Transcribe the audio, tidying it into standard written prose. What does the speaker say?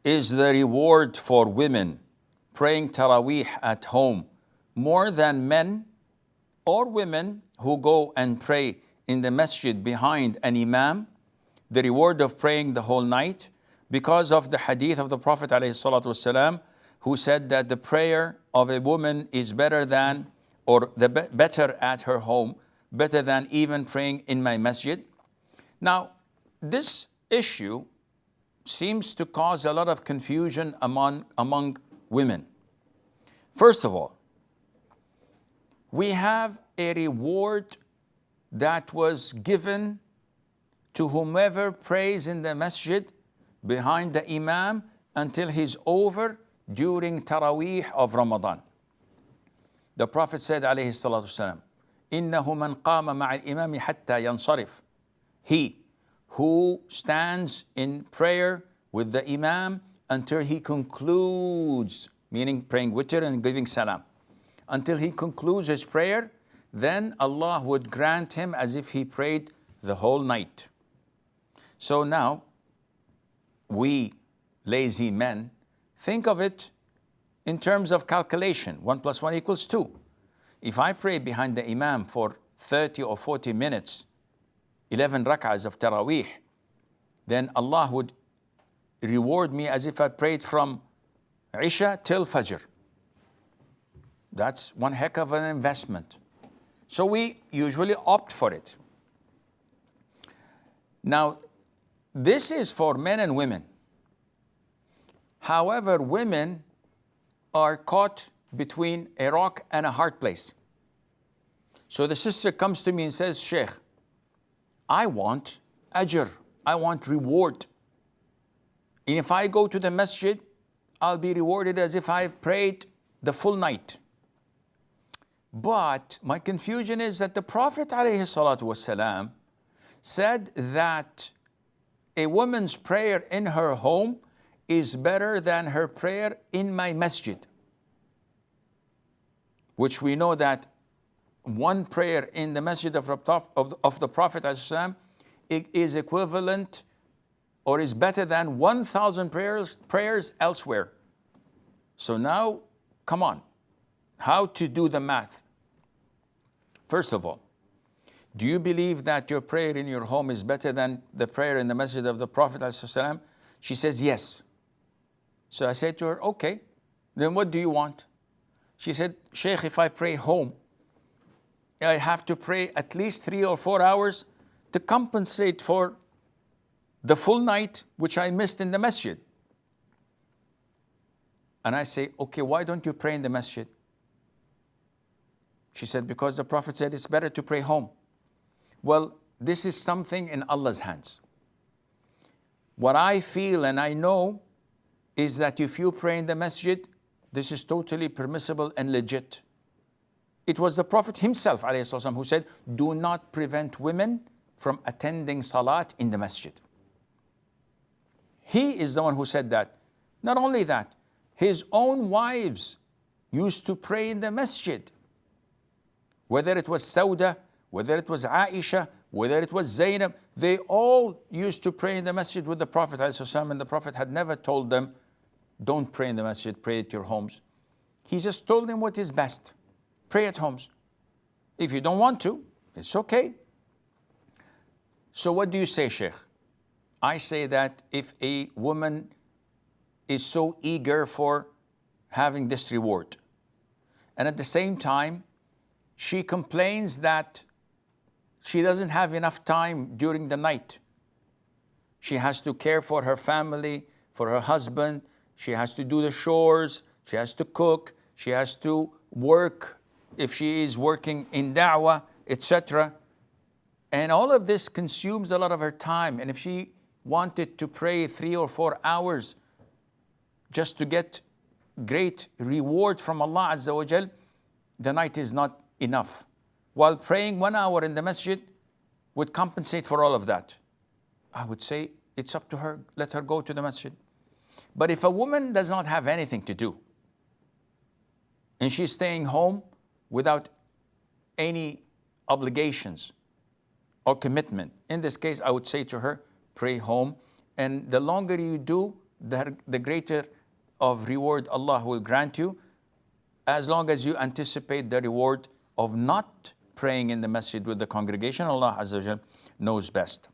is the reward for women praying Taraweeh at home more than men or women who go and pray in the masjid behind an imam, the reward of praying the whole night? Because of the hadith of the Prophet ﷺ, who said that the prayer of a woman is better than, or better at her home, better than even praying in my masjid. Now, this issue seems to cause a lot of confusion among women. First of all, we have a reward that was given to whomever prays in the masjid behind the imam until he's over during Taraweeh of Ramadan. The Prophet said, alayhi salatu wasalam, إِنَّهُ مَنْ قَامَ مَعَ الْإِمَامِ حَتَّى يَنْصَرِفْ. He who stands in prayer with the imam until he concludes, meaning praying witr and giving salam, until he concludes his prayer, then Allah would grant him as if he prayed the whole night. So now, we lazy men think of it in terms of calculation. 1 + 1 = 2. If I pray behind the imam for 30 or 40 minutes, 11 rak'ahs of Taraweeh, then Allah would reward me as if I prayed from Isha till Fajr. That's one heck of an investment. So we usually opt for it. Now, this is for men and women. However, women are caught between a rock and a hard place. So the sister comes to me and says, Sheikh, I want ajr, I want reward. And if I go to the masjid, I'll be rewarded as if I prayed the full night. But my confusion is that the Prophet ﷺ said that a woman's prayer in her home is better than her prayer in my masjid. Which we know that one prayer in the masjid of the Prophet ﷺ is equivalent or is better than 1,000 prayers elsewhere. So now, come on, how to do the math? First of all, do you believe that your prayer in your home is better than the prayer in the masjid of the Prophet ﷺ? She says, yes. So I said to her, okay, then what do you want? She said, Sheikh, if I pray home, I have to pray at least 3 or 4 hours to compensate for the full night which I missed in the masjid. And I say, okay, why don't you pray in the masjid? She said, because the Prophet said it's better to pray home. Well, this is something in Allah's hands. What I feel and I know is that if you pray in the masjid, this is totally permissible and legit. It was the Prophet himself ﷺ who said, do not prevent women from attending salat in the masjid. He is the one who said that. Not only that, his own wives used to pray in the masjid. Whether it was Sauda, whether it was Aisha, whether it was Zainab, they all used to pray in the masjid with the Prophet ﷺ, and the Prophet had never told them, don't pray in the masjid, pray at your homes. He just told them what is best. Pray at homes. If you don't want to, it's okay. So what do you say, Sheikh? I say that if a woman is so eager for having this reward, and at the same time, she complains that she doesn't have enough time during the night. She has to care for her family, for her husband. She has to do the chores. She has to cook. She has to work if she is working in da'wah, etc. And all of this consumes a lot of her time. And if she wanted to pray 3 or 4 hours just to get great reward from Allah Azza wa Jal, the night is not enough. While praying 1 hour in the masjid would compensate for all of that. I would say it's up to her, let her go to the masjid. But if a woman does not have anything to do, and she's staying home without any obligations or commitment, in this case, I would say to her, pray home. And the longer you do, the greater of reward Allah will grant you, as long as you anticipate the reward of not praying in the masjid with the congregation. Allah Azza wa Jal knows best.